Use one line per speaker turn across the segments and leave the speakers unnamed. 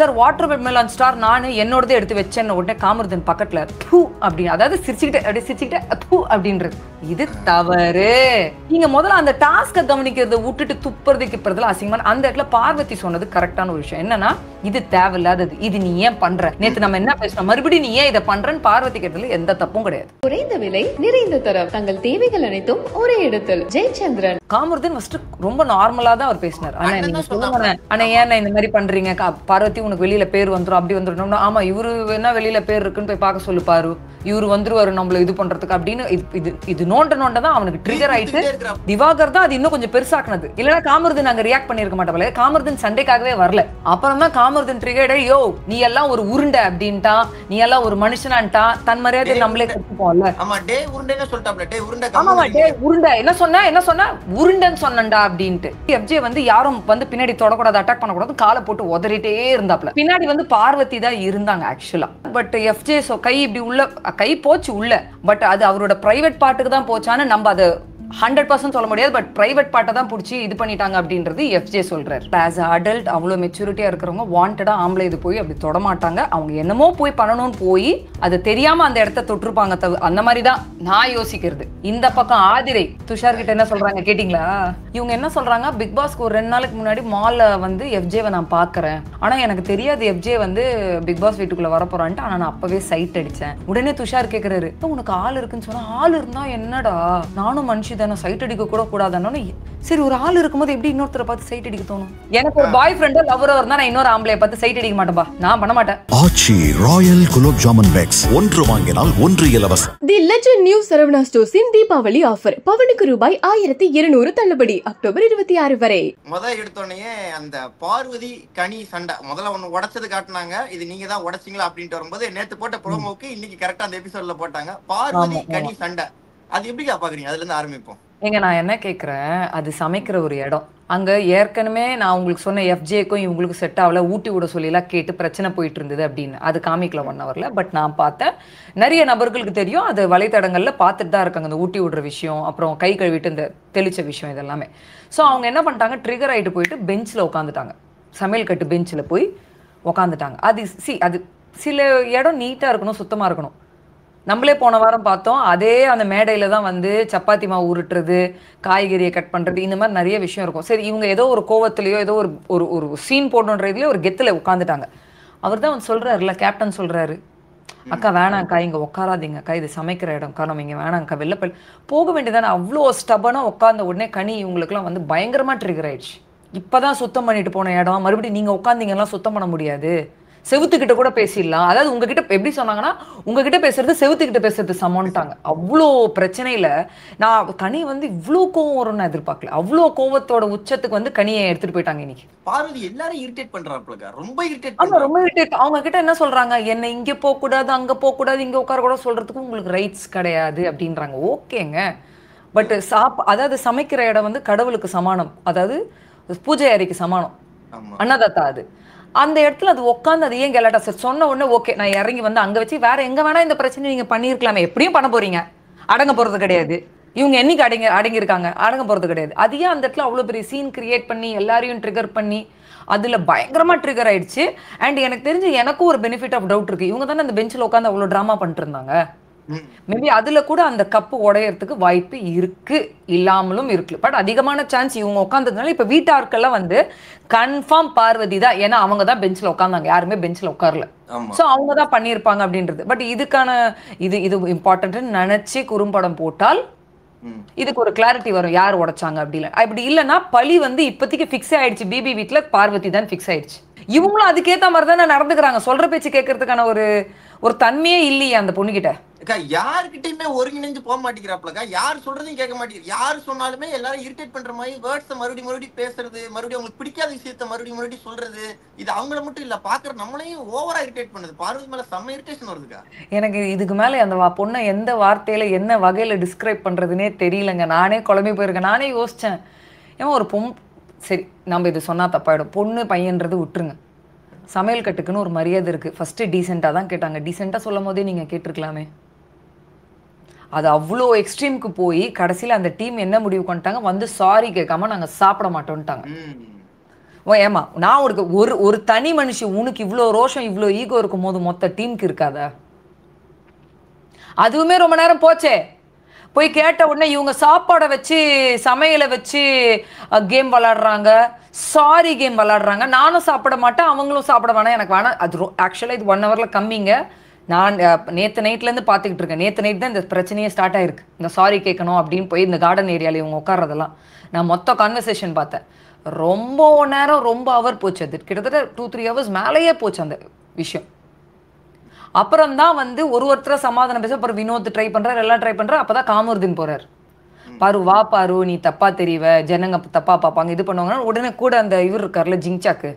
Sir water melon star நான் என்னோடதே எடுத்து வச்சேன்னு உடனே காமருதன் பக்கத்துல பூ அப்படின்னு, அதாவது சிரிச்சுக்கிட்டே பூ அப்படின்றது இது தவறு. நீங்க முதல்ல அந்த டாஸ்க கவனிக்கிறத விட்டுட்டு துப்புறது கிப்புறதுல அசிங்கமான. அந்த இடத்துல பார்வதி சொன்னது கரெக்டான ஒரு விஷயம் என்னன்னா, இது தேவையில்லாதது, இது நீ ஏன் பண்ற, நேத்து நம்ம என்ன பேசணும், மறுபடியும் நீ ஏன் இதை பண்றன்னு பார்வதி கேட்டதுல எந்த தப்பும் கிடையாது.
குறைந்த விலை நிறைந்த தரம், தங்கள் தேவைகள் அனைத்தும் ஒரே இடத்தில். ஜெயச்சந்திரன்.
காமருதன் ஃபர்ஸ்ட் ரொம்ப நார்மலா தான் அவர் பேசினார். ஆனா நீங்க சொல்லுங்க, ஆனா ஏன் இந்த மாதிரி பண்றீங்க பார்வதி, உனக்கு வெளியில பேர் வந்துரும் அப்படி வந்துரும். ஆமா இவரு என்ன வெளியில பேர் இருக்குன்னு போய் பார்க்க சொல்லு பாரு, இவரு வந்துருவாரு நம்மள இது பண்றதுக்கு அப்படின்னு. இது நோண்ட தான் அவனுக்கு ட்ரிகர் ஆயிட்டு. திவாகர் தான் அது இன்னும் கொஞ்சம் பெருசாக்குனது. இல்லன்னா காமருதன் அங்க ரியாக்ட் பண்ணிருக்க மாட்டவளே. காமருதன் சண்டைக்காகவே வரல. அப்புறம் தான் காமருதன் ட்ரிகர்ட், யோ நீ எல்லாம் ஒரு உருண்டை அப்படின்ட்டா, நீ எல்லாம் ஒரு மனுஷனான்ட்டா, தன் மரியாதை நம்மளே கத்துப்போம்ல.
ஆமா டே உருண்டைன்னு சொல்லிட்டாப்ல. டே உருண்டை.
ஆமா டே உருண்டை என்ன சொன்ன உருண்டைன்னு சொன்னண்டா அப்படின்ட்டு. எஃப்ஜே வந்து யாரும் வந்து பின்னாடி தொடக்கூடாது, அட்டாக் பண்ணக்கூடாது, காலை போட்டு உதறிட்டே இருந்தாப்ல. பின்னாடி வந்து பார்வதி தான் இருந்தாங்க ஆக்சுவலா. பட் எஃப்ஜே கை இப்படி உள்ள கை போச்சு உள்ள. பட் அது அவரோட பிரைவேட் பார்ட்டுக்கு தான் போச்சான்னு நம்ம அதை 100% சொல்ல முடியாது. பட் பிரைவேட் பார்ட்டை தான் பிடிச்சி இது பண்ணிட்டாங்க அப்படின்றது எஃப்ஜே சொல்றாரு. ஆஸ் அடல்ட் அவ்வளோ மெச்சூரிட்டியா இருக்கிறவங்க வாண்டடா ஆம்பளை இது போய் அப்படி தொடமாட்டாங்க. அவங்க என்னமோ போய் பண்ணணும்னு போய் அது தெரியாம அந்த இடத்த தொட்டிருப்பாங்க. அந்த மாதிரி தான் நான் யோசிக்கிறது. இந்த பக்கம் ஆதிரை துஷார் கிட்ட என்ன சொல்றாங்க கேட்டீங்களா? இவங்க என்ன சொல்றாங்க, பிக் பாஸ்க்கு ஒரு 2 நாளுக்கு முன்னாடி மால்ல வந்து எஃப்ஜேவை நான் பாக்குறேன், ஆனா எனக்கு தெரியாது எஃப்ஜே வந்து பிக் பாஸ் வீட்டுக்குள்ள வரப்போறான்ட்டு. ஆனா நான் அப்பவே சைட் அடிச்சேன். உடனே துஷார் கேக்குறாரு, உனக்கு ஆள் இருக்குன்னு சொன்னா, ஆள் இருந்தா என்னடா, நானும் மனுஷி தானே, சைட் அடிக்க கூட கூடாதானு. சரி ஒரு ஆள் இருக்கும்போது எப்படி இன்னொருத்தரை பார்த்து சைட் அடிக்க தோணும்? எனக்கு ஒரு பாய் ஃப்ரெண்டோ லவரோ இருந்தா நான் இன்னொரு ஆம்பளைய பார்த்து சைட் அடிக்க மாட்டேன்பா, நான் பண்ண மாட்டேன்.
ஆச்சி ராயல் குலோப் ஜாமுன் பேக்ஸ், ஒன்று வாங்கினால் ஒன்று இலவசம்.
தி லெஜெண்ட் நியூ சரவணா ஸ்டோர்ஸின் தீபாவளி ஆஃபர், பவனுக்கு ரூபாய் 1200 தள்ளுபடி அக்டோபர் 26 வரை.
எடுத்தோடனே அந்த பார்வதி கனி சண்டை முதல்ல ஒண்ணு உடைச்சது காட்டினாங்க. இது நீங்க தான் உடைச்சிங்களா அப்படின்ட்டு வரும்போது நேத்து போட்ட ப்ரோமோக்கு இன்னைக்கு கரெக்டா அந்த எபிசோட்ல போட்டாங்க பார்வதி கனி சண்டை. அது எப்படிக்கா பாக்குறீங்க? அதுல இருந்து ஆரம்பிப்போம்.
ஏங்க நான் என்ன கேட்குறேன், அது சமைக்கிற ஒரு இடம். அங்கே ஏற்கனவே நான் உங்களுக்கு சொன்ன எஃப்ஜேக்கும் இவங்களுக்கும் செட் ஆகல, ஊட்டி விட சொல்லிலாம் கேட்டு பிரச்சனை போயிட்டு இருந்தது அப்படின்னு. அது காமிக்கல 1 ஹவர்ல. பட் நான் பார்த்தேன், நிறைய நபர்களுக்கு தெரியும், அது வலைத்தடங்களில் பார்த்துட்டு தான் இருக்காங்க. அந்த ஊட்டி விடுற விஷயம், அப்புறம் கை கழுவிட்டு இந்த தெளிச்ச விஷயம், இதெல்லாமே. ஸோ அவங்க என்ன பண்ணிட்டாங்க, ட்ரிகர் ஆகிட்டு போயிட்டு பெஞ்சில் உட்காந்துட்டாங்க. சமையல் கட்டு பெஞ்சில் போய் உட்காந்துட்டாங்க. அது சில இடம் நீட்டாக இருக்கணும், சுத்தமாக இருக்கணும். நம்மளே போன வாரம் பார்த்தோம், அதே அந்த மேடையில தான் வந்து சப்பாத்தி மாவு உருட்டுறது, காய்கறியை கட் பண்றது, இந்த மாதிரி நிறைய விஷயம் இருக்கும். சரி இவங்க ஏதோ ஒரு கோவத்திலேயோ ஏதோ ஒரு சீன் போடணுன்றதுலயோ ஒரு கெத்துல உட்காந்துட்டாங்க. அவர் தான் வந்து சொல்றாருல்ல, கேப்டன் சொல்றாரு, அக்கா வேணாங்க்கா இங்க உட்காராதீங்கக்கா, இது சமைக்கிற இடம்க்கா, நம்ம இங்க வேணாங்க்கா, வெளில போக வேண்டியதானே. அவ்வளோ ஸ்டபனா உட்கார்ந்த உடனே கனி இவங்களுக்குலாம் வந்து பயங்கரமா ட்ரிகர் ஆயிடுச்சு. இப்பதான் சுத்தம் பண்ணிட்டு போன இடம், மறுபடியும் நீங்க உட்காந்தீங்கன்னா சுத்தம் பண்ண முடியாது, செவுத்துக்கிட்ட கூட பேசிடலாம். அதாவது உங்ககிட்ட எப்படி சொன்னாங்கன்னா, உங்ககிட்ட பேசுறது செவுத்துக்கிட்ட பேசுறது சமன்ட்டாங்க. அவ்வளோ பிரச்சனையில நான் கனி வந்து இவ்வளோ கோவம் வரும்னு எதிர்பார்க்கல. அவ்வளோ கோவத்தோட உச்சத்துக்கு வந்து கனியை எடுத்துட்டு போயிட்டாங்க இன்னைக்கு.
பார்வதி எல்லாரும் இரிட்டேட் பண்றாங்க, ரொம்ப இரிட்டேட்.
ஆமா ரொம்ப இரிட்டேட். அவங்க கிட்ட என்ன சொல்றாங்க, என்ன இங்க போக கூடாது, அங்க போக கூடாது, இங்க உட்கார கூட சொல்றதுக்கு உங்களுக்கு ரைட்ஸ் கிடையாது அப்படின்றாங்க. ஓகேங்க, பட் அதாவது சமைக்கிற இடம் வந்து கடவுளுக்கு சமானம், அதாவது பூஜை அறைக்கு சமானம், அன்னதாத்தா. அது அந்த இடத்துல அது உட்காந்து அது ஏன் கலாட்டா சார் சொன்ன உடனே ஓகே நான் இறங்கி வந்து அங்க வச்சு வேற எங்க வேணா இந்த பிரச்சனை நீங்க பண்ணிருக்கலாமே, எப்படியும் பண்ண போறீங்க, அடங்க போறது கிடையாது. இவங்க என்னைக்கு அடங்கியிருக்காங்க, அடங்க போறது கிடையாது. அது ஏன் அந்த இடத்துல அவ்வளவு பெரிய சீன் கிரியேட் பண்ணி எல்லாரையும் ட்ரிகர் பண்ணி அதுல பயங்கரமா ட்ரிகர் ஆயிடுச்சு. அண்ட் எனக்கு தெரிஞ்சு எனக்கும் ஒரு பெனிஃபிட் ஆஃப் டவுட் இருக்கு, இவங்க தானே அந்த பெஞ்சில் உட்காந்து அவ்வளவு டிராமா பண்ணிட்டு இருந்தாங்க. மேபி அதுல கூட அந்த கப்பு உடையறதுக்கு வாய்ப்பு இருக்கு, இல்லாமலும் இருக்கு. பட் அதிகமான சான்ஸ் இவங்க உட்கார்ந்ததுனால இப்ப வீட்டாட்கள்லாம் வந்து கன்ஃபார்ம் பார்வதி தான், ஏன்னா அவங்க தான் பெஞ்சில் உட்கார்ந்தாங்க, யாருமே பெஞ்சில் உட்காரல. சோ அவங்க தான் பண்ணியிருப்பாங்க அப்படின்றது. பட் இதுக்கான இது இம்பார்ட்டன்ட் நினைச்சு குறும்படம் போட்டால் இதுக்கு ஒரு கிளாரிட்டி வரும், யார் உடைச்சாங்க அப்படி இல்லை. அப்படி இல்லைன்னா பழி வந்து இப்போதைக்கு ஃபிக்ஸ் ஆயிடுச்சு, பிபி வீட்டுல பார்வதி தான் ஃபிக்ஸ் ஆயிடுச்சு. இவங்களும் அதுக்கேற்ற மாதிரி தான் நடந்துக்கிறாங்க, சொல்ற பேச்சு கேட்கறதுக்கான ஒரு தன்மையே இல்லையே அந்த பொண்ணுகிட்ட.
யாருக்கிட்டயுமே ஒருங்கிணைஞ்சு போக மாட்டேங்கிறாப்லக்கா, யார் சொல்றதையும் கேட்க மாட்டேங்குது. யார் சொன்னாலுமே எல்லாரும் இரிட்டேட் பண்ற மாதிரி வேர்ட்ஸ் மறுபடியும் பேசுறது, மறுபடியும் அவங்களுக்கு பிடிக்காத விஷயத்த மறுபடியும் சொல்றது. இது அவங்கள மட்டும் இல்ல, பாக்குற நம்மளையும் ஓவரா இரிட்டேட் பண்ணுது. பார்வதி மேல செம்ம இரிட்டேஷன் வருதுக்கா.
எனக்கு இதுக்கு மேல அந்த பொண்ணை எந்த வார்த்தையில என்ன வகையில டிஸ்கிரைப் பண்றதுன்னே தெரியலங்க. நானே குழம்பி போயிருக்கேன். நானே யோசிச்சேன், ஏன் ஒரு சரி நம்ம இது சொன்னா தப்பாயிடும், பொண்ணு பையன்றது விட்டுருங்க, சமையல் கட்டுக்குன்னு ஒரு மரியாதை இருக்கு. ஃபர்ஸ்ட் டீசெண்டா தான் கேட்டாங்க, டீசெண்டா சொல்லும் போதே நீங்க கேட்டிருக்கலாமே. அது அவ்வளோ எக்ஸ்ட்ரீமுக்கு போய் கடைசியில் அந்த டீம் என்ன முடிவு பண்ணிட்டாங்க, வந்து சாரி கேட்காம நாங்கள் சாப்பிட மாட்டோம்ட்டாங்க. ஓ ஏமா நான் ஒரு ஒரு ஒரு தனி மனுஷி உனக்கு இவ்வளோ ரோஷம் இவ்வளோ ஈகோ இருக்கும் போது மொத்த டீமுக்கு இருக்காதா? அதுவுமே ரொம்ப நேரம் போச்சே. போய் கேட்ட உடனே இவங்க சாப்பாடை வச்சு சமையலை வச்சு கேம் விளாடுறாங்க, சாரி கேம் விளாடுறாங்க. நானும் சாப்பிட மாட்டேன், அவங்களும் சாப்பிட வேணாம், எனக்கு வேணாம். அது ஆக்சுவலாக இது 1 ஹவரில் கம்மிங்க. நான் நேற்று நைட்லேருந்து பார்த்துக்கிட்டு இருக்கேன். நேற்று நைட் தான் இந்த பிரச்சனையே ஸ்டார்ட் ஆயிருக்கு. இந்த சாரி கேட்கணும் அப்படின்னு போய் இந்த கார்டன் ஏரியாவில் இவங்க உட்கார்றதெல்லாம் நான் மொத்த கான்வர்சேஷன் பார்த்தேன். ரொம்ப நேரம் ரொம்ப ஹவர் போச்சு. அது கிட்டத்தட்ட 2-3 ஹவர்ஸ் மேலேயே போச்சு அந்த விஷயம். அப்புறம் தான் வந்து ஒருத்தரை சமாதானம் பேச, அப்புறம் வினோத் ட்ரை பண்றாரு, எல்லாம் ட்ரை பண்றாரு. அப்பதான் காமருதீன் போறாரு. பாரு வா பாரு நீ தப்பா தெரியவ, ஜனங்க தப்பா பார்ப்பாங்க, இது பண்ணுவாங்க. உடனே கூட அந்த இவர் இருக்கார்ல ஜிங்சாக்கு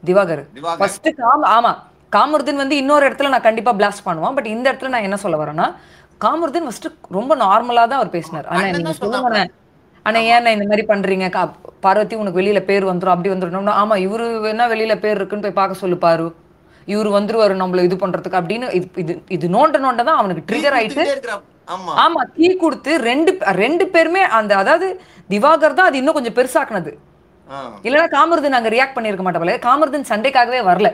திவாகர் ஃபர்ஸ்ட் ஆமா காமருதீன் வந்து இன்னொரு இடத்துல நான் கண்டிப்பா பிளாஸ்ட் பண்ணுவான். பட் இந்த இடத்துல நான் என்ன சொல்ல வரேன்னா, காமருதீன் ஃபர்ஸ்ட் ரொம்ப நார்மலா தான் அவர் பேசினார். ஆனா நீங்க சொல்லுங்க ஆனா ஏன் இந்த மாதிரி பண்றீங்க, பார்வதி உனக்கு வெளியில பேர் வந்துடும் அப்படி வந்துடும். ஆமா இவரு வேணா வெளியில பேர் இருக்குன்னு போய் பார்க்க சொல்லு பாரு, இவரு வந்துருவாரு நம்மள இது பண்றதுக்கு அப்படின்னு. இது நோண்ட தான் அவனுக்கு ட்ரிகர் ஆயிட்டு. ஆமா கீ கொடுத்து ரெண்டு பேருமே அந்த அதாவது திவாகர் தான் அது இன்னும் கொஞ்சம் பெருசாக்குனது. இல்லைன்னா காமருதீன் அங்க ரியாக்ட் பண்ணிருக்க மாட்டா. காமருதீன் சண்டைக்காகவே வரல.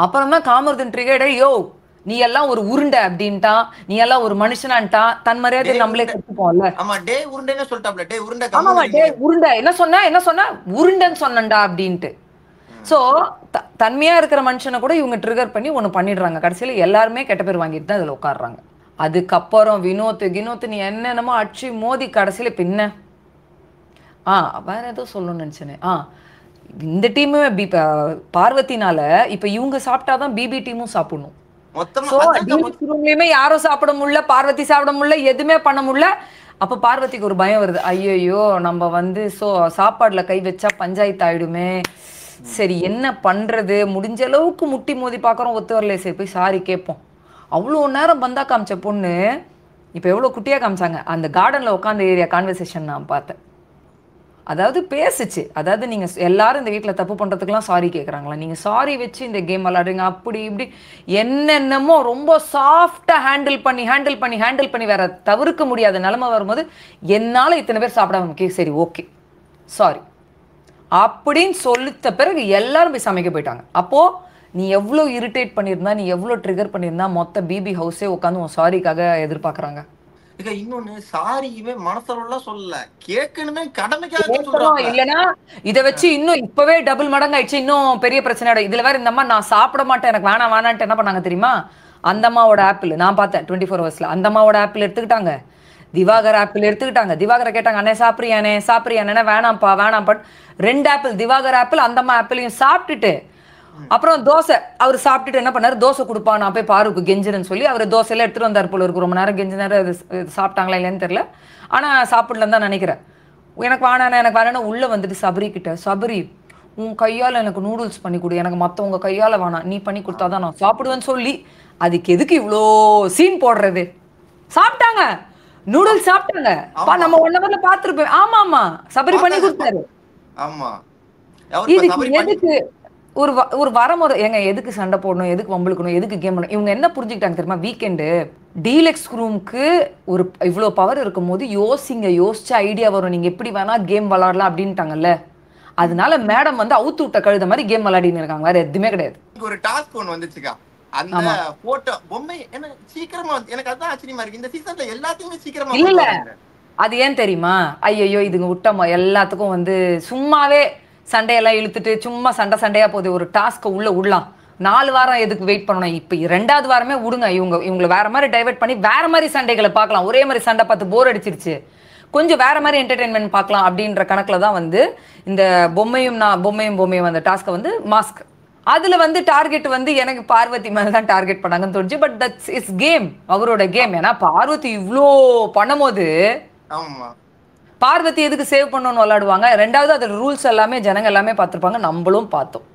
அப்புறம் தான் காமருதீன் ட்ரிகர்ட், யோ நீ எல்லாம் ஒரு உருண்டை அப்படின்ட்டா, நீ எல்லாம் ஒரு மனுஷனான்ட்டா, தன் மரியாதை நம்மளே கத்துப்போம்ல.
ஆமா டே உருண்டைன்னு சொல்லிட்டாப்ல. டே உருண்டை
ஆமா டே உருண்டை என்ன சொன்ன உருண்டைன்னு சொன்னண்டா அப்படின்ட்டு. சோ தன்மையா இருக்கிற மனுஷனை கூட இவங்க ட்ரிகர் பண்ணி ஒண்ணு பண்ணிடுறாங்க. கடைசியில எல்லாருமே கெட்ட பேர் வாங்கிட்டு தான் அதுல உட்காடுறாங்க. அதுக்கப்புறம் வினோத் நீ என்னென்னமோ அடிச்சு மோதி கடைசியில பின்ன வேற ஏதோ சொல்லணும்னு நினைச்சேனே. இந்த டீமுமே பார்வதினால இப்ப இவங்க சாப்பிட்டாதான் பிபி டீமும் சாப்பிடணும். ரூம்லயுமே யாரும் சாப்பிட முடியல, பார்வதி சாப்பிட முடியல, எதுவுமே பண்ண முடியல. அப்ப பார்வதிக்கு ஒரு பயம் வருது, ஐயோ நம்ம வந்து சாப்பாடுல கை வச்சா பஞ்சாயத்து ஆயிடுமே, சரி என்ன பண்றது, முடிஞ்ச அளவுக்கு முட்டி மோதி பாக்குறோம், ஒத்து வரல, சரி போய் சாரி கேட்போம். அவ்வளோ நேரம் பந்தா காமிச்ச பொண்ணு இப்ப எவ்வளவு குட்டியா காமிச்சாங்க. அந்த கார்டன்ல உட்காந்த ஏரியா கான்வர்சேஷன் நான் பார்த்தேன். அதாவது பேசுச்சு, அதாவது நீங்க எல்லாரும் இந்த வீட்டுல தப்பு பண்றதுக்கெல்லாம் சாரி கேட்கறாங்களா, நீங்க சாரி வச்சு இந்த கேம் விளையாடுறீங்க அப்படி இப்படி என்னென்னமோ ரொம்ப சாஃப்டா ஹேண்டில் பண்ணி வேற தவிர்க்க முடியாத நிலைமை வரும்போது என்னால இத்தனை பேர் சாப்பிடாம சரி ஓகே சாரி அப்படின்னு சொல்லித்த பிறகு எல்லாரும் போய் சமைக்க போயிட்டாங்க. அப்போ நீ எவ்வளோ இரிட்டேட் பண்ணியிருந்தா, நீ எவ்வளோ ட்ரிகர் பண்ணியிருந்தா மொத்த பிபி ஹவுஸே உட்காந்து உன் சாரிக்காக எதிர்பார்க்குறாங்க.
இன்னொன்னு சாரியுமே மனசெல்லாம் சொல்லல, கேட்கணுமே கடமைக்காக சொல்றாங்க.
இல்லனா இத வச்சு இன்னும் இப்பவே டபுள் மடங்கு ஆயிடுச்சு, இன்னும் பெரிய பிரச்சனை. இதுல வேற இந்த அம்மா நான் சாப்பிட மாட்டேன் எனக்கு வேணான்ட்டு என்ன பண்ணாங்க தெரியுமா, அந்த அம்மாவோட ஆப்பிள் நான் பார்த்தேன் 24 ஹவர்ஸ்ல, அந்த அம்மாவோட ஆப்பிள் எடுத்துக்கிட்டாங்க, திவாகர் ஆப்பிள் எடுத்துக்கிட்டாங்க. திவாகரை கேட்டாங்க அண்ணே சாப்பிட்றியானே, வேணாம்ப்பா 2 ஆப்பிள் திவாகர் ஆப்பிள் அந்த அம்மா ஆப்பிளையும் சாப்பிட்டுட்டு அப்புறம் தோசை அவர் சாப்பிட்டுட்டு என்ன பண்ணாரு, தோசை கொடுப்பா நான் போய் பாருக்கு கெஞ்சிருன்னு சொல்லி அவர் தோசையெல்லாம் எடுத்துட்டு வந்தார் போல இருக்கு. ரொம்ப நேரம் கெஞ்சினாரு, அது சாப்பிட்டாங்களா இல்லைன்னு தெரியல, ஆனா சாப்பிடலன்னு தான் நினைக்கிறேன். எனக்கு வேணானா உள்ள வந்துட்டு சபரி கிட்ட, சபரி உன் கையால எனக்கு நூடுல்ஸ் பண்ணி கொடு, எனக்கு மத்தவங்க கையால வேணாம், நீ பண்ணி கொடுத்தாதான் நான் சாப்பிடுவேன்னு சொல்லி அதுக்கு எதுக்கு இவ்வளோ சீன் போடுறது. சாப்பிட்டாங்க, நூடுல்ஸ் சாப்பிட்டாங்க. நம்ம 1 ஹவர்ல பாத்துருப்பேன். ஆமா சபரி பண்ணி கொடுத்தாரு. இதுக்கு எதுக்கு ஒரு வரமுறை ஏங்க, எதுக்கு சண்டை போடணும், எதுக்கு வம்பிழுக்கணும், எதுக்கு கேம் பண்ணணும். இவங்க என்ன புரிஞ்சுக்கிட்டாங்க தெரியுமா, வீக்கெண்டு டீலக்ஸ் ரூமுக்கு ஒரு இவ்வளோ பவர் இருக்கும் போது யோசிச்ச ஐடியா வரும், நீங்க எப்படி வேணா கேம் விளாடலாம் அப்படின்ட்டாங்கல்ல. அதனால மேடம் வந்து அவுத்து விட்ட கழுத மாதிரி கேம் விளையாடின்னு இருக்காங்க, வேற எதுவுமே கிடையாது.
ஒரு டாஸ்க் ஒன்று வந்துச்சுக்கா, அந்த போட்டோ பொம்மை என்ன சீக்கிரமா எனக்கு அதான் ஆச்சரியமா இருக்கு. இந்த சீசன்ல எல்லாத்தையுமே சீக்கிரமா
இல்ல அது ஏன் தெரியுமா, ஐயோ இதுங்க விட்டோமா எல்லாத்துக்கும் வந்து சும்மாவே சண்டையெல்லாம் இழுத்துட்டு சும்மா சண்டையா போகுது, ஒரு டாஸ்க்கை உள்ளலாம் 4 வாரம் எதுக்கு வெயிட் பண்ணணும், இப்ப 2வது வாரமே விடுங்க, இவங்களை வேற மாதிரி டைவர்ட் பண்ணி வேற மாதிரி சண்டைகளை பார்க்கலாம், ஒரே மாதிரி சண்டை பார்த்து போர் அடிச்சிருச்சு, கொஞ்சம் வேற மாதிரி என்டர்டெயின்மெண்ட் பார்க்கலாம் அப்படின்ற கணக்குல தான் வந்து இந்த பொம்மையும் அந்த டாஸ்க்கை வந்து மாஸ்க் அதுல வந்து டார்கெட் வந்து எனக்கு பார்வதி மேல தான் டார்கெட் பண்ணாங்கன்னு தோணுச்சு. பட் தட்ஸ் இஸ் கேம், அவரோட கேம். ஏன்னா பார்வதி இவ்வளோ பண்ணும்போது பார்வதி எதுக்கு சேவ் பண்ணணும்னு விளையாடுவாங்க. 2வது அதோட ரூல்ஸ் எல்லாமே ஜனங்க எல்லாமே பார்த்துருப்பாங்க, நம்மளும் பார்த்தோம்.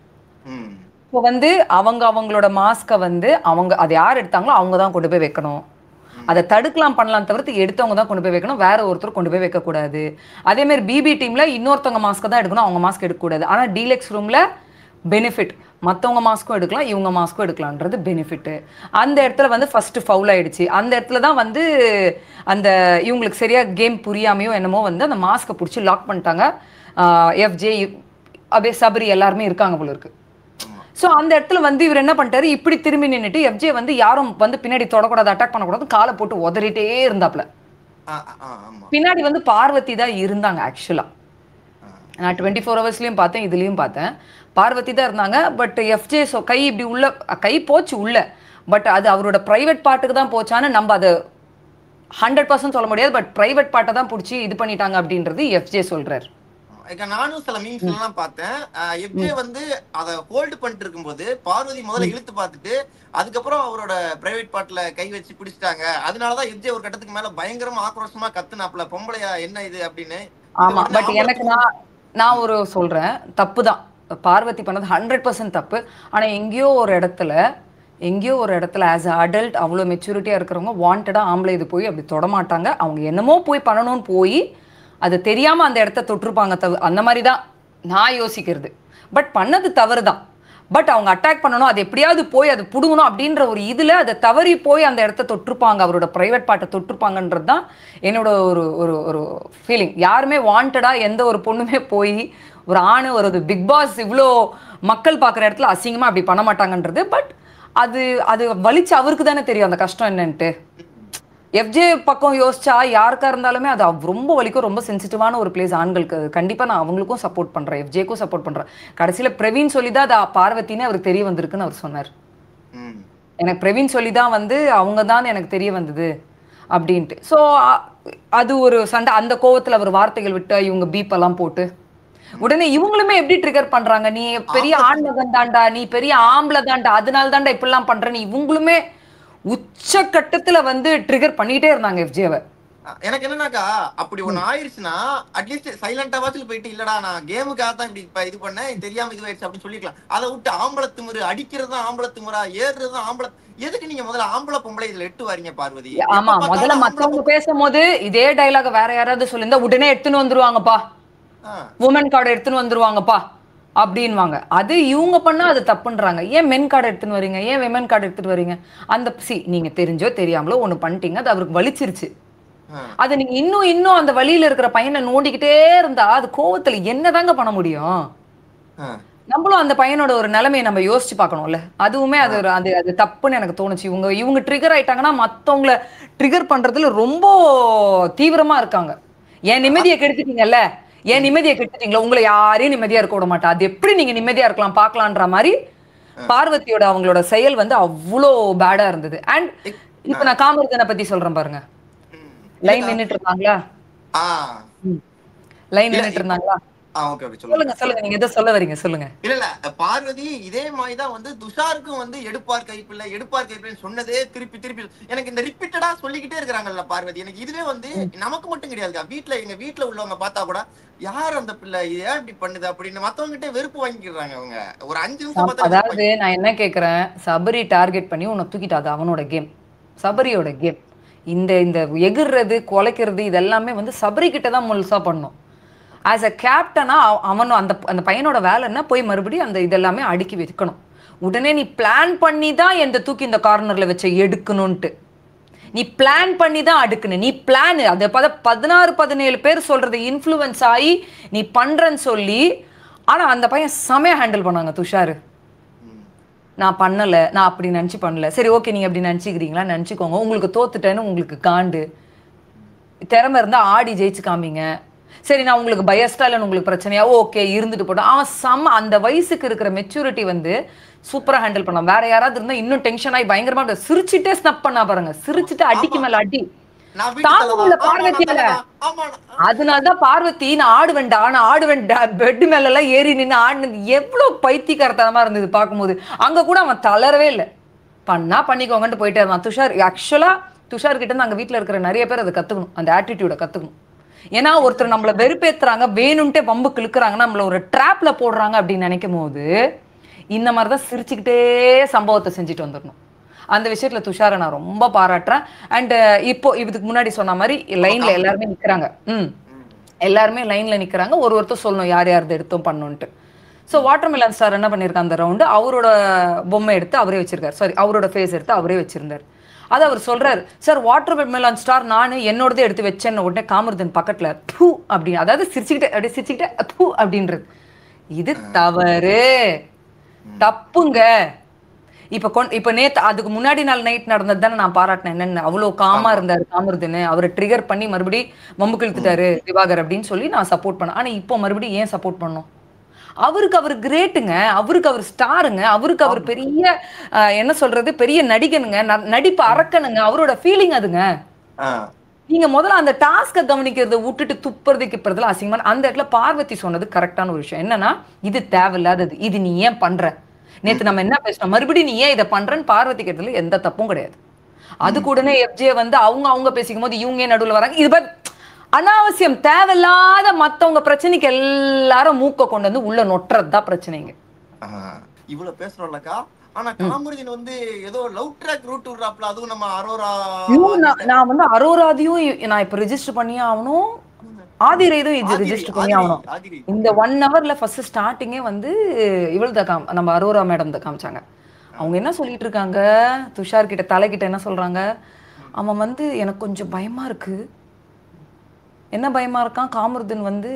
இப்போ வந்து அவங்களோட மாஸ்கை வந்து அதை யார் எடுத்தாங்களோ அவங்க தான் கொண்டு போய் வைக்கணும். அதை தடுக்கலாம் பண்ணலாம் தவிர்த்து எடுத்தவங்க தான் கொண்டு போய் வைக்கணும், வேற ஒருத்தர் கொண்டு போய் வைக்கக்கூடாது. அதே மாதிரி பிபி டீம்ல இன்னொருத்தவங்க மாஸ்க்கை தான் எடுக்கணும், அவங்க மாஸ்க் எடுக்கக்கூடாது. ஆனால் டீலக்ஸ் ரூம்ல பெனிஃபிட், மற்றவங்க மாஸ்க்கும் எடுக்கலாம் இவங்க மாஸ்க்கும் எடுக்கலான்றது பெனிஃபிட். அந்த இடத்துல வந்து ஃபர்ஸ்ட் ஃபவுல் ஆயிடுச்சு. அந்த இடத்துல தான் வந்து அந்த இவங்களுக்கு சரியா கேம் புரியாமையோ என்னமோ வந்து அந்த மாஸ்கை பிடிச்சி லாக் பண்ணிட்டாங்க. எஃப்ஜே அப்படியே சபரி எல்லாருமே இருக்காங்க போல இருக்கு. ஸோ அந்த இடத்துல வந்து இவர் என்ன பண்ணிட்டாரு, இப்படி திரும்பி நின்றுட்டு எஃப்ஜே வந்து யாரும் வந்து பின்னாடி தொடக்கூடாது, அட்டாக் பண்ணக்கூடாது, காலை போட்டு உதறிட்டே இருந்தாப்ல. பின்னாடி வந்து பார்வதி தான் இருந்தாங்க ஆக்சுவலா. நான் 24 ஹவர்ஸ்லயும் பார்த்தேன், இதுலயும் பார்த்தேன், பார்வதி தான் இருந்தாங்க. பட் எஃப்ஜே கை இப்படி உள்ள கை போச்சு உள்ள, பட் அது அவரோட பிரைவேட் பார்ட்டுக்கு தான் போச்சான்னு நம்ம அதை 100% சொல்ல முடியாது. பட் பிரைவேட் பார்ட்டை தான் பிடிச்சி இது பண்ணிட்டாங்க அப்படின்றது எஃப்ஜே சொல்றாரு.
நானும் சில மீம்ஸ் எல்லாம் பார்த்தேன். எஃப்ஜே வந்து அதை ஹோல்டு பண்ணிட்டு இருக்கும்போது பார்வதி முதல்ல இழுத்து பார்த்துட்டு அதுக்கப்புறம் அவரோட பிரைவேட் பார்ட்ல கை வச்சு பிடிச்சிட்டாங்க. அதனாலதான் எஃப்ஜே ஒரு கட்டத்துக்கு மேல பயங்கரமா ஆக்ரோஷமா கத்துனாப்ல, பொம்பளையா என்ன இது அப்படின்னு.
ஆமா, பட் எனக்கு நான் ஒரு சொல்றேன், தப்பு தான் பார்வதி பண்ணது 100% தப்பு. ஆனா எங்கேயோ ஒரு இடத்துல ஆஸ் அ அடல்ட் அவ்வளோ மெச்சூரிட்டியா இருக்கிறவங்க வாண்டடா ஆம்பளை இது போய் அப்படி தொடமாட்டாங்க. அவங்க என்னமோ போய் பண்ணணும்னு போய் அது தெரியாம அந்த இடத்த தொட்டிருப்பாங்க. அந்த மாதிரி தான் நான் யோசிக்கிறது. பட் பண்ணது தவறு தான். பட் அவங்க அட்டாக் பண்ணணும், அது எப்படியாவது போய் அது புடுங்கணும் அப்படின்ற ஒரு இதுல அதை தவறி போய் அந்த இடத்த தொட்டிருப்பாங்க, அவரோட பிரைவேட் பார்ட்டை தொட்டிருப்பாங்கன்றது தான் என்னோட ஒரு ஒரு ஒரு ஃபீலிங். யாருமே வாண்டடா எந்த ஒரு பொண்ணுமே போய் ஒரு ஆணு ஒரு பிக் பாஸ் இவ்வளோ மக்கள் பார்க்குற இடத்துல அசிங்கமா அப்படி பண்ண மாட்டாங்கன்றது. பட் அது அது வலிச்சு அவருக்கு தானே தெரியும் அந்த கஷ்டம் என்னன்ட்டு. எஃப்ஜே பக்கம் யோசிச்சா யாருக்கா இருந்தாலுமே அது ரொம்ப வலிக்கும், ரொம்ப சென்சிட்டிவான ஒரு பிளேஸ் ஆண்களுக்கு. கண்டிப்பாக நான் அவங்களுக்கும் சப்போர்ட் பண்ணுறேன், எஃப்ஜேக்கும் சப்போர்ட் பண்ணுறேன். கடைசியில் பிரவீன் சொல்லி தான் அது பார்வத்தின்னு அவருக்கு தெரிய வந்திருக்குன்னு அவர் சொன்னார். எனக்கு பிரவீன் சொல்லி தான் வந்து அவங்க தான் எனக்கு தெரிய வந்தது அப்படின்ட்டு. ஸோ அது ஒரு சண்டை. அந்த கோவத்தில் அவர் வார்த்தைகள் விட்டு இவங்க பீப்பெல்லாம் போட்டு உடனே இவங்களுமே எப்படி ட்ரிகர் பண்றாங்க, நீ பெரிய ஆண்மகன் தாண்டா, நீ பெரிய ஆம்பளை தாண்டா, அதனால தாண்டா இப்படிலாம் பண்றேன்னு இவங்களுமே உச்சக்கட்டத்துல வந்து ட்ரிகர் பண்ணிட்டே இருந்தாங்க எஃப்ஜேவை.
எனக்கு என்னன்னாக்கா அப்படி ஒண்ணு ஆயிருச்சுன்னா அட்லீஸ்ட் சைலண்டா வாசல் போயிட்டு இல்லடா நான் கேமுக்காக தான் இப்படி இது பண்ணேன், தெரியாம இதுவாயிடுச்சு அப்படின்னு சொல்லிக்கலாம். அதை விட்டு ஆம்பளை திமுரு, அடிக்கிறதும் ஆம்பளை திமுறா, ஏறுறதும் ஆம்பளை. எதுக்கு நீங்க முதல்ல ஆம்பளை பொம்பளை இதுல எட்டு வாரீங்க பார்வதி?
ஆமா, முதல்ல மத்தவங்க பேசும்போது இதே டைலாக வேற யாராவது சொல்லியிருந்தா உடனே எடுத்துன்னு வந்துருவாங்கப்பா, உமன் கார்டு எடுத்துன்னு வந்துருவாங்கப்பா அப்படின்வாங்க. அது இவங்க பண்ணா அது தப்புன்றாங்க. ஏன் மென் கார்டு எடுத்துன்னு வரீங்க, ஏன் விமன் கார்டு எடுத்துட்டு வரீங்க? அந்த நீங்க தெரிஞ்சோ தெரியாமலோ ஒண்ணு பண்ணிட்டீங்க, அது அவருக்கு வலிச்சிருச்சு. அது நீங்க இன்னும் அந்த வழியில இருக்கிற பையனை நோண்டிக்கிட்டே இருந்தா அது கோவத்துல என்னதாங்க பண்ண முடியும்? நம்மளும் அந்த பையனோட ஒரு நிலைமையை நம்ம யோசிச்சு பார்க்கணும்ல. அதுவுமே அது அது தப்புன்னு எனக்கு தோணுச்சு. இவங்க ட்ரிகர் ஆயிட்டாங்கன்னா மத்தவங்கள ட்ரிகர் பண்றதுல ரொம்ப தீவிரமா இருக்காங்க. என் நிம்மதியை கெடுத்துட்டீங்கல்ல, ஏன் நிம்மதியை கெடுத்துட்டீங்களா, உங்களை யாரையும் நிம்மதியா இருக்க விட மாட்டா, அது எப்படி நீங்க நிம்மதியா இருக்கலாம் பாக்கலான்ற மாதிரி பார்வதியோட அவங்களோட செயல் வந்து அவ்வளோ பேடா இருந்தது. அண்ட் இப்ப நான் காமர்தனை பத்தி சொல்றேன் பாருங்க. லைன் நின்னுட்டு இருந்தாங்களா? லைன் நின்னுட்டு இருந்தாங்களா? சொல்லுங்க, நீங்க எதை சொல்ல வரீங்க சொல்லுங்க.
இல்ல பார்வதி இதே மாதிரிதான் வந்து துஷாருக்கும் வந்து எடுப்பார் கைப்பிள்ளை சொன்னதே திருப்பி எனக்கு இந்த ரிப்பீட்டடா சொல்லிக்கிட்டே இருக்கிறாங்கல்ல பார்வதி. எனக்கு இதுவே வந்து நமக்கு மட்டும் கிடையாது, எங்க வீட்டுல உள்ளவங்க பார்த்தா கூட யார் அந்த பிள்ளை இது ஏன் இப்படி பண்ணுது அப்படின்னு மத்தவங்க கிட்ட வெறுப்பு வாங்கிக்கிறாங்க. அவங்க ஒரு 5 நிமிஷம்.
அதாவது நான் என்ன கேக்குறேன், சபரி டார்கெட் பண்ணி உன்னை தூக்கிட்டாது, அவனோட கேம், சபரியோட கேம். இந்த எகிர்றது கொலைக்கிறது இதெல்லாமே வந்து சபரி கிட்ட தான் முழுசா பண்ணும். ஆஸ் அ கேப்டனா அவன் அந்த பையனோட வேலை என்ன, போய் மறுபடியும் அந்த இதெல்லாமே அடுக்கி வைக்கணும். உடனே நீ பிளான் பண்ணி தான் எந்த தூக்கி இந்த கார்னர்ல வச்சு எடுக்கணும்ட்டு நீ பிளான் பண்ணி தான் அடுக்கணும். நீ பிளான் அதை 16-17 பேர் சொல்றது இன்ஃப்ளூயன்ஸ் ஆகி நீ பண்றன்னு சொல்லி. ஆனா அந்த பையன் செமையா ஹேண்டில் பண்ணாங்க துஷாரு. நான் பண்ணல, நான் அப்படி நினைச்சு பண்ணல. சரி ஓகே, நீங்க அப்படி நினைச்சுக்கிறீங்களா, நினைச்சுக்கோங்க. உங்களுக்கு தோத்துட்டேன்னு உங்களுக்கு காண்டு, திறமை இருந்தா ஆடி ஜெயிச்சு காமிங்க. சரி நான் உங்களுக்கு பயஸ்டா இல்லைன்னு உங்களுக்கு பிரச்சனையா, ஓகே இருந்துட்டு போட்டோம். அவன் அந்த வயசுக்கு இருக்கிற மெச்சூரிட்டி வந்து சூப்பரா ஹேண்டில் பண்ணலாம். வேற யாராவது இருந்தா இன்னும் டென்ஷன் ஆகி பயங்கரமா சிரிச்சுட்டே ஸ்னப் பண்ணா பாருங்க, சிரிச்சுட்டு அடிக்கு மேல அடி பார்வதியால. அதனாலதான் பார்வதி நான் ஆடுவேன்டா, நான் ஆடுவேன்டா பெட் மேல எல்லாம் ஏறி நின்று ஆடினது எவ்வளவு பைத்தியக்காரத்தனமா இருந்தது பார்க்கும்போது. அங்க கூட அவன் தளரவே இல்லை, பண்ணா பண்ணிக்கோங்கன்ட்டு போயிட்டே இருந்தான். துஷார் ஆக்சுவலா துஷார் கிட்ட இருந்து அங்க வீட்டுல இருக்கிற நிறைய பேர் அதை கத்துக்கணும், அந்த ஆட்டிடியூட கத்துக்கணும். ஏன்னா ஒருத்தர் நம்மள வெறுப்பேத்துறாங்க, வேணும்ட்டே வம்பு கிழக்குறாங்க, நம்மள ஒரு ட்ராப்ல போடுறாங்க அப்படின்னு நினைக்கும் போது இந்த மாதிரிதான் சிரிச்சுக்கிட்டே சம்பவத்தை செஞ்சுட்டு வந்துடணும். அந்த விஷயத்துல துஷாரை நான் ரொம்ப பாராட்டுறேன். அண்ட் இப்போ இதுக்கு முன்னாடி சொன்ன மாதிரி லைன்ல எல்லாருமே நிக்கிறாங்க. எல்லாருமே லைன்ல நிக்கிறாங்க, ஒருத்தர் சொல்லணும் யார் யாரது எடுத்தோம் பண்ணணும்ட்டு. ஸோ வாட்டர்மெலன் ஸ்டார் என்ன பண்ணியிருக்காங்க, அந்த ரவுண்டு அவரோட பொம்மை எடுத்து அவரே வச்சிருக்காரு, சாரி அவரோட ஃபேஸ் எடுத்து அவரே வச்சிருந்தார். அது அவர் சொல்றாரு, சார் வாட்டர்மெலன் ஸ்டார் நான் என்னோடதே எடுத்து வச்சேன்னு உடனே காமர்தன் பக்கத்துல பூ அப்படின்னு, அதாவது சிரிச்சுக்கிட்டே அப்படியே சிரிச்சுக்கிட்டே பூ அப்படின்றது. இது தவறு, தப்புங்க. இப்ப நேத்து அதுக்கு முன்னாடி நாள் நைட் நடந்தது தானே நான் பாராட்டினேன். என்னன்னு அவ்வளவு காமா இருந்தாரு காமருதுன்னு, அவரை ட்ரிகர் பண்ணி மறுபடியும் வம்பு இழுத்துட்டாரு திவாகர் அப்படின்னு சொல்லி நான் சப்போர்ட் பண்ணேன். ஆனா இப்போ மறுபடியும் ஏன் சப்போர்ட் பண்ணோம்? அவருக்கு அவர் கிரேட்டுங்க, அவருக்கு அவர் ஸ்டாருங்க, அவருக்கு அவர் பெரிய என்ன சொல்றது பெரிய நடிகனுங்க, நடிப்பு அரக்கனுங்க, அவரோட ஃபீலிங் அதுங்க. நீங்க முதல்ல அந்த டாஸ்கை கவனிக்கிறத விட்டுட்டு துப்புறது கிப்புறதுல அசிங்கமான. அந்த இடத்துல பார்வதி சொன்னது கரெக்டான ஒரு விஷயம் என்னன்னா, இது தேவையில்லாதது, இது நீ ஏன் பண்ற. நேத்து நம்ம என்ன பேசணும், மறுபடியும் நீ ஏன் இதை பண்றன்னு பார்வதி கேட்டதுல எந்த தப்பும் கிடையாது. அது கூடனே எஃப்ஜே வந்து அவங்க பேசிக்கும் போது இவங்க நடுவில் வராங்க. இது அனாவசியம், தேவையில்லாத மத்தவங்க பிரச்சனைக்கு எல்லாரும் மூக்க கொண்டு வந்து உள்ள நொட்டுறதுதான் பிரச்சனைங்க.
இவ்வளவு பேசுறோம்லக்கா, ஆனா காமருதீன் வந்து ஏதோ லவ் ட்ராக் ரூட் விடுறாப்ல, அதுவும் நம்ம அரோரா.
நான் வந்து அரோராதையும் நான் இப்ப ரெஜிஸ்டர் பண்ணி ஆகணும், ஆதிரை இது ரெஜிஸ்டர் பண்ணி ஆகணும். இந்த 1 ஹவர்ல ஃபர்ஸ்ட் ஸ்டார்டிங்கே வந்து இவள்தான் நம்ம அரோரா மேடம் தான் காமிச்சாங்க. அவங்க என்ன சொல்லிட்டு இருக்காங்க, துஷார் கிட்ட தலைக்கிட்ட என்ன சொல்றாங்க, அவன் வந்து எனக்கு கொஞ்சம் பயமா இருக்கு. என்ன பயமா இருக்கான் காமருதீன் வந்து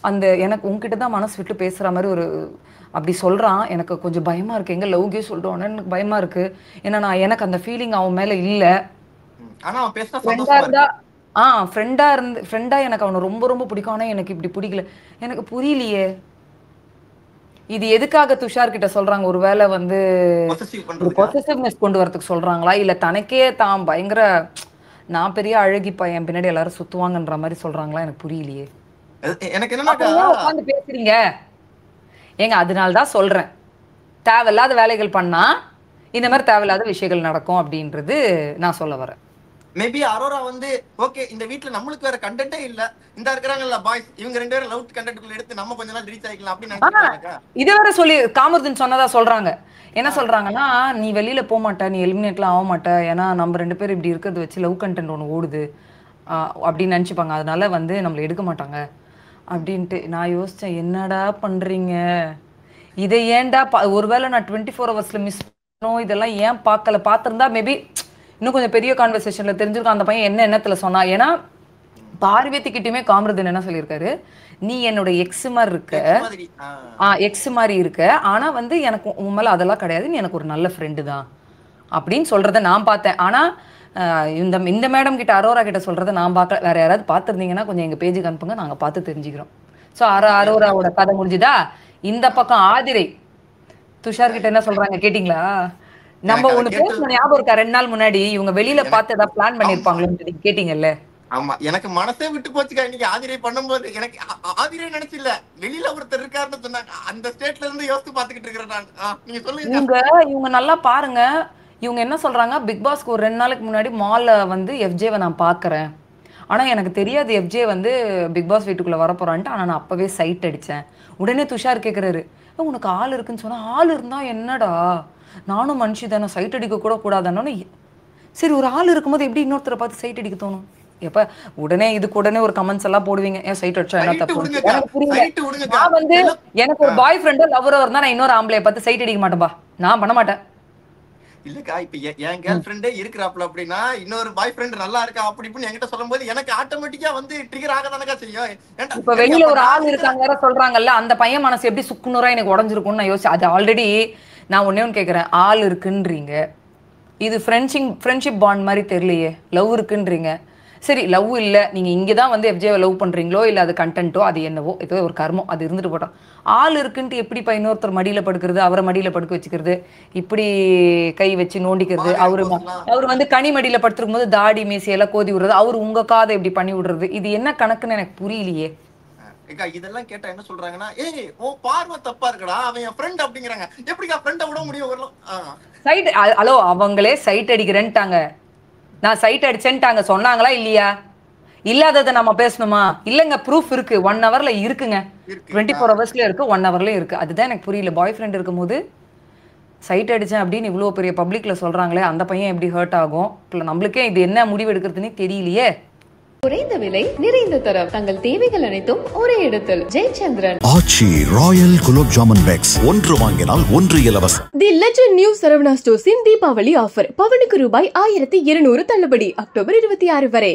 அந்த எனக்கு உங்ககிட்ட தான் மனசு விட்டு பேசுற மாதிரி ஒரு அப்படி சொல்றான், எனக்கு கொஞ்சம் பயமா இருக்கு, எங்க லவ்கே சொல்றோன்னு எனக்கு பயமா இருக்கு. ஏன்னா எனக்கு அந்த ஃபீலிங் அவன் மேல இல்ல. ஃப்ரெண்டா எனக்கு அவனை ரொம்ப ரொம்ப பிடிக்கும். ஆனா எனக்கு இப்படி பிடிக்கல, எனக்கு புரியலையே. இது எதுக்காக துஷார் கிட்ட சொல்றாங்க? ஒருவேளை வந்து பொசசிவ்னஸ் கொண்டு வரதுக்கு சொல்றாங்களா, இல்ல தனக்கே தான் பயங்கர நான் பெரிய அழகி பையன் பின்னாடி எல்லாரும் சுத்துவாங்கன்ற மாதிரி சொல்றாங்களா? எனக்கு புரியலையே.
எனக்கு என்னன்னா
உட்காந்து பேசுறீங்க ஏங்க, அதனாலதான் சொல்றேன், தேவையில்லாத வேலைகள் பண்ணா இந்த மாதிரி தேவையில்லாத விஷயங்கள் நடக்கும் அப்படின்றது நான் சொல்ல வரேன்.
மேபி அரோரா வந்து ஓகே, இந்த வீட்ல நம்மளுக்கு வேற கண்டென்ட்டே இல்ல, இந்த இருக்கிறாங்கல்ல பாய்ஸ், இவங்க 2 பேரும் லவ் கண்டென்ட்குள்ள எடுத்து நம்ம கொஞ்ச நாள் ரீச் ஆயிக்கலாம் அப்படின்னு நினைச்சாங்க.
இத வேற சொல்லி காமருதீன் சொன்னதா சொல்றாங்க. என்ன சொல்றாங்கன்னா, நீ வெளியில போக மாட்ட, நீ எலிமினேட்லாம் ஆக மாட்ட, ஏன்னா நம்ம 2 பேரும் இப்படி இருக்கிறத வச்சு லவ் கண்டென்ட் ஒன்று ஓடுது அப்படின்னு நினைச்சுப்பாங்க, அதனால வந்து நம்மள எடுக்க மாட்டாங்க அப்படின்ட்டு. நான் யோசிச்சேன், என்னடா பண்றீங்க இதை, ஏன்டா ஒருவேளை நான் 24 ஹவர்ஸ்ல மிஸ் பண்ணோம், இதெல்லாம் ஏன் பார்க்கல, பார்த்திருந்தா மேபி இன்னும் கொஞ்சம் பெரிய கான்வர்சேஷன்ல தெரிஞ்சிருக்கும் அந்த பையன் என்ன எண்ணத்துல சொன்னா. ஏன்னா பார்வதி கிட்டயுமே காமருதீன் என்ன சொல்லியிருக்காரு, நீ என்னோட எக்ஸ் மாதிரி இருக்க, எக்ஸ் மாதிரி இருக்க, ஆனா வந்து எனக்கு உன் மேல அதெல்லாம் கிடையாது, நீ எனக்கு ஒரு நல்ல ஃப்ரெண்டு தான் அப்படின்னு சொல்றத நான் பார்த்தேன். ஆனா இந்த மேடம் கிட்ட அரோரா கிட்ட சொல்றதை நான் பார்க்கல. வேற யாராவது பார்த்துருந்தீங்கன்னா கொஞ்சம் எங்க பேஜுக்கு அனுப்புங்க, நாங்க பார்த்து தெரிஞ்சுக்கிறோம். ஸோ அரோராவோட கதை முடிஞ்சுதா. இந்த பக்கம் ஆதிரை துஷார் கிட்ட என்ன சொல்றாங்க கேட்டீங்களா? நம்ம ஒண்ணு பேசணும் ஞாபகம் இருக்கா, 2 நாள் முன்னாடி இவங்க வெளியில பார்த்து ஏதாவது பிளான் பண்ணிருப்பாங்களோன்னு கேட்டீங்கல்ல.
ஆமா, எனக்கு மனசே விட்டு போச்சுக்கா இன்னைக்கு ஆதிரை பண்ணும்போது. எனக்கு ஆதிரை நினைச்சு இல்ல, வெளியில ஒருத்தர் இருக்காருன்னு சொன்னாங்க, அந்த ஸ்டேட்ல இருந்து யோசித்து பாத்துக்கிட்டு இருக்கிறேன். நீங்க சொல்லுங்க.
இவங்க நல்லா பாருங்க, இவங்க என்ன சொல்றாங்க, பிக் பாஸ்க்கு ஒரு 2 நாளைக்கு முன்னாடி மால்ல வந்து எஃப்ஜேவை நான் பாக்குறேன், ஆனா எனக்கு தெரியாது எஃப்ஜே வந்து பிக் பாஸ் வீட்டுக்குள்ள வரப்போறான்ட்டு, ஆனா நான் அப்பவே சைட் அடிச்சேன். உடனே துஷார் கேக்குறாரு, உனக்கு ஆள் இருக்குன்னு சொன்னா, ஆள் இருந்தா என்னடா, நானும் மனுஷி தானே, சைட் அடிக்க கூட கூடாதானு. சரி, ஒரு ஆள் இருக்கும்போது எப்படி இன்னொருத்தரை பார்த்து சைட் அடிக்க தோணும்? எப்ப உடனே இதுக்கு உடனே ஒரு கமெண்ட்ஸ் எல்லாம் போடுவீங்க, ஏன் சைட் அடிச்சா என்ன தப்பு? எனக்கு புரியல. நான் வந்து எனக்கு ஒரு பாய் ஃப்ரெண்டோ லவரோ இருந்தா நான் இன்னொரு ஆம்பளைய பார்த்து சைட் அடிக்க மாட்டேன்பா, நான் பண்ண மாட்டேன்.
இல்லக்கா, இப்ப என் கேர்ள் ஃப்ரெண்டே இருக்கிறாப்ல அப்படின்னா இன்னொரு பாய் ஃப்ரெண்ட் நல்லா இருக்கா அப்படி இப்படின்னு என்கிட்ட சொல்லும் போது எனக்கு ஆட்டோமேட்டிக்கா வந்து ட்ரிகர் ஆகதானக்கா செய்யும்.
இப்ப வெளியில ஒரு ஆள் இருக்காங்க வேற சொல்றாங்கல்ல, அந்த பையன் மனசு எப்படி சுக்குநூறா எனக்கு உடஞ்சிருக்கும்னு நான் யோசிச்சு. அது ஆல்ரெடி நான் ஒன்னே ஒன்று கேட்குறேன், ஆள் இருக்குன்றீங்க, இது ஃப்ரெண்ட்ஷிப் பாண்ட் மாதிரி தெரியலையே, லவ் இருக்குன்றீங்க. சரி, லவ் இல்லை, நீங்கள் இங்கே தான் வந்து எஃப்ஜேவை லவ் பண்ணுறீங்களோ இல்லை அது கண்டென்ட்டோ அது என்னவோ ஏதோ ஒரு கர்மம், அது இருந்துட்டு போட்டோம். ஆள் இருக்குன்ட்டு எப்படிப்பா இன்னொருத்தர் மடியில் படுக்கிறது, அவரை மடியில் படுக்க வச்சுக்கிறது, இப்படி கை வச்சு நோண்டிக்கிறது, அவர் வந்து கனி மடியில் படுத்துருக்கும் போது தாடி மீசையெல்லாம் கோதி விடுறது, அவர் உங்கள் காதை இப்படி பண்ணி விடுறது, இது என்ன கணக்குன்னு எனக்கு புரியலையே.
இதெல்லாம் கேட்டா என்ன சொல்றாங்கன்னா, ஏய் உன் பார்வை தப்பா இருக்கடா, அவன் என் ஃப்ரெண்ட் அப்படிங்கிறாங்க. எப்படிக்கா ஃப்ரெண்ட விட முடியும்?
சைட் ஹலோ, அவங்களே சைட் அடிக்கிறேன்ட்டாங்க, நான் சைட் அடிச்சேன்ட்டாங்க, சொன்னாங்களா இல்லையா? இல்லாததை நம்ம பேசணுமா? இல்லங்க, ப்ரூஃப் இருக்கு, 1 ஹவர்ல இருக்குங்க, 24 ஹவர்ஸ்ல இருக்கு, 1 ஹவர்ல இருக்கு. அதுதான் எனக்கு புரியல. பாய் ஃப்ரெண்ட் இருக்கும் போது சைட் அடிச்சேன் அப்படின்னு இவ்வளவு பெரிய பப்ளிக்ல சொல்றாங்களே, அந்த பையன் எப்படி ஹர்ட் ஆகும்? நம்மளுக்கே இது என்ன முடிவு எடுக்கிறதுன்னு தெரியலையே.
குறைந்த விலை, நிறைந்த தரம், தங்கள் தேவைகள் அனைத்தும் ஒரே இடத்தில். ஜெயச்சந்திரன்.
ஆச்சி ராயல் குலோப் ஜாமன் பேக்ஸ், 1 வாங்கினால் 1 இலவசம்.
தி லெஜண்ட் நியூ சரவணா ஸ்டோர்ஸின் தீபாவளி ஆஃபர், பவனுக்கு ரூபாய் 1200 தள்ளுபடி, அக்டோபர் 26 வரை.